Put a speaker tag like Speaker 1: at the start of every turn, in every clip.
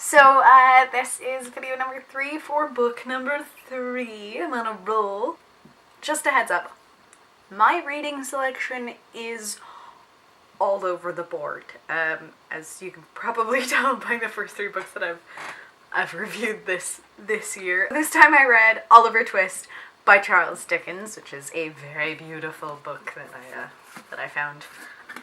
Speaker 1: So, this is video number 3 for book number 3. I'm on a roll. Just a heads up, my reading selection is all over the board. As you can probably tell by the first 3 books that I've reviewed this year. This time I read Oliver Twist by Charles Dickens, which is a very beautiful book that I found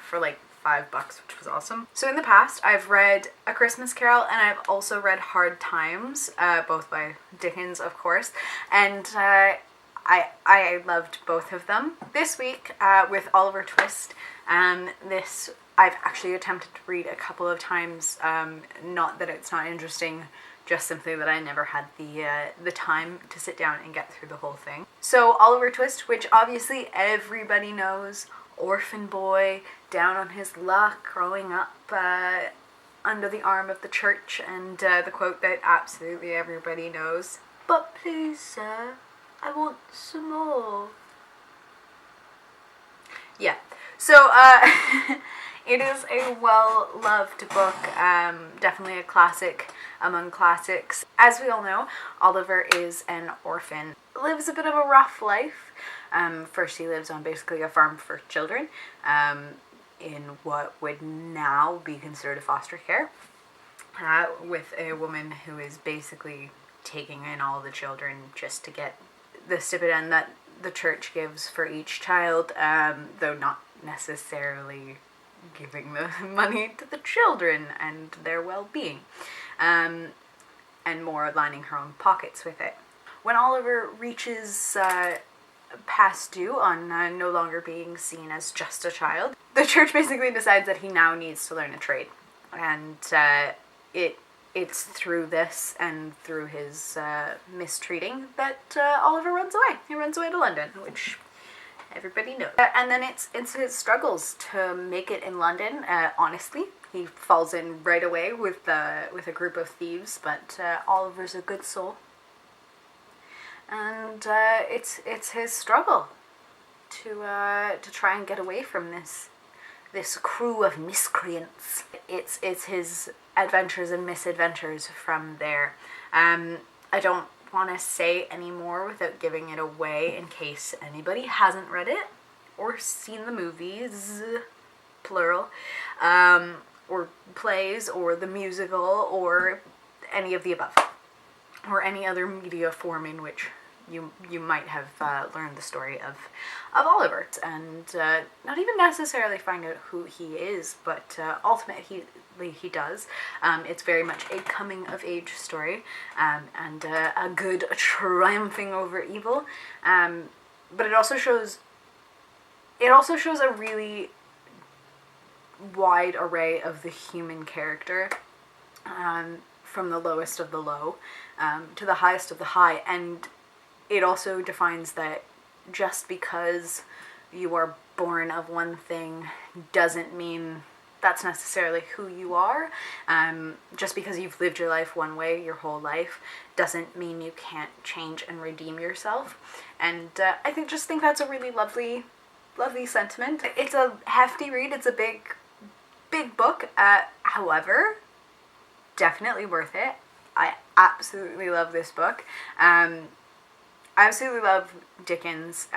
Speaker 1: for like $5, which was awesome. So in the past, I've read A Christmas Carol and I've also read Hard Times, both by Dickens, of course, and I loved both of them. This week, with Oliver Twist, this I've actually attempted to read a couple of times, not that it's not interesting, just simply that I never had the time to sit down and get through the whole thing. So Oliver Twist, which obviously everybody knows, orphan boy, down on his luck, growing up under the arm of the church, and the quote that absolutely everybody knows, "But please, sir, I want some more." Yeah, so it is a well-loved book, definitely a classic among classics. As we all know, Oliver is an orphan, lives a bit of a rough life. First he lives on basically a farm for children, in what would now be considered a foster care, with a woman who is basically taking in all the children just to get the stipend that the church gives for each child, though not necessarily giving the money to the children and their well-being, and more lining her own pockets with it. When Oliver reaches past due on no longer being seen as just a child, the church basically decides that he now needs to learn a trade, and it's through this and through his mistreating that Oliver runs away. He runs away to London, which everybody knows. And then it's his struggles to make it in London. Honestly, he falls in right away with a group of thieves, but Oliver's a good soul, and it's his struggle to try and get away from this crew of miscreants. It's his adventures and misadventures from there. I don't want to say any more without giving it away in case anybody hasn't read it or seen the movies, plural, or plays, or the musical, or any of the above, or any other media form in which you might have learned the story of Oliver, and not even necessarily find out who he is, but ultimately he does. It's very much a coming-of-age story, and a good triumphing over evil, but it also shows a really wide array of the human character, from the lowest of the low to the highest of the high, and it also defines that just because you are born of one thing doesn't mean that's necessarily who you are. Just because you've lived your life one way your whole life doesn't mean you can't change and redeem yourself. And I think that's a really lovely sentiment. It's a hefty read. It's a big book. However, definitely worth it. I absolutely love this book. I absolutely love Dickens.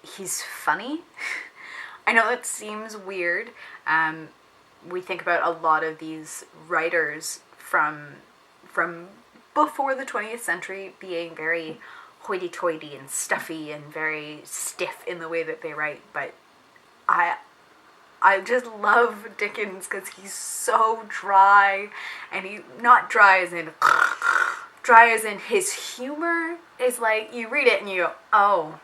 Speaker 1: He's funny. I know that seems weird. We think about a lot of these writers from before the 20th century being very hoity-toity and stuffy and very stiff in the way that they write, but I just love Dickens because he's so dry, and not dry as in dry as in his humor is like, you read it and you go, oh,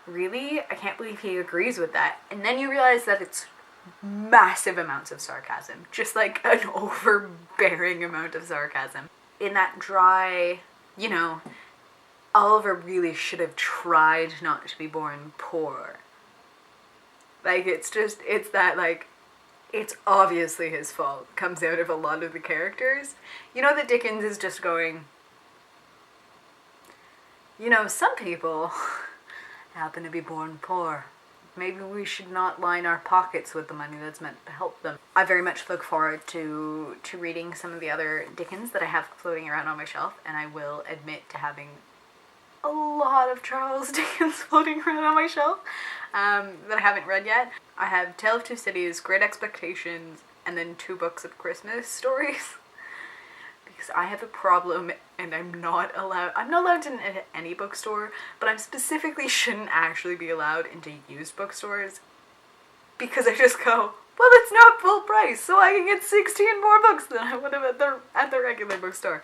Speaker 1: really? I can't believe he agrees with that. And then you realize that it's massive amounts of sarcasm, just like an overbearing amount of sarcasm. In that dry, Oliver really should have tried not to be born poor. Like, it's that, like, it's obviously his fault comes out of a lot of the characters. That Dickens is just going, some people happen to be born poor, maybe we should not line our pockets with the money that's meant to help them. I very much look forward to reading some of the other Dickens that I have floating around on my shelf, and I will admit to having a lot of Charles Dickens floating around on my shelf that I haven't read yet. I have Tale of Two Cities, Great Expectations, and then 2 books of Christmas stories. Because I have a problem and I'm not allowed in any bookstore, but I specifically shouldn't actually be allowed into used bookstores because I just go, well, it's not full price, so I can get 16 more books than I would have at the regular bookstore.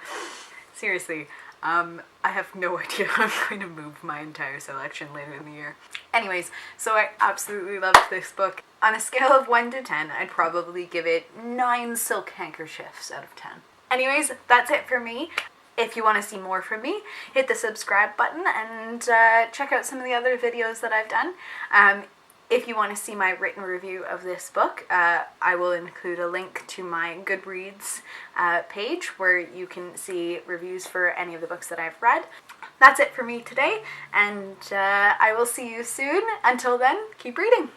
Speaker 1: Seriously, I have no idea how I'm going to move my entire selection later in the year. Anyways, so I absolutely loved this book. On a scale of 1 to 10, I'd probably give it 9 silk handkerchiefs out of 10. Anyways, that's it for me. If you want to see more from me, hit the subscribe button and check out some of the other videos that I've done. If you want to see my written review of this book, I will include a link to my Goodreads page where you can see reviews for any of the books that I've read. That's it for me today, and I will see you soon. Until then, keep reading.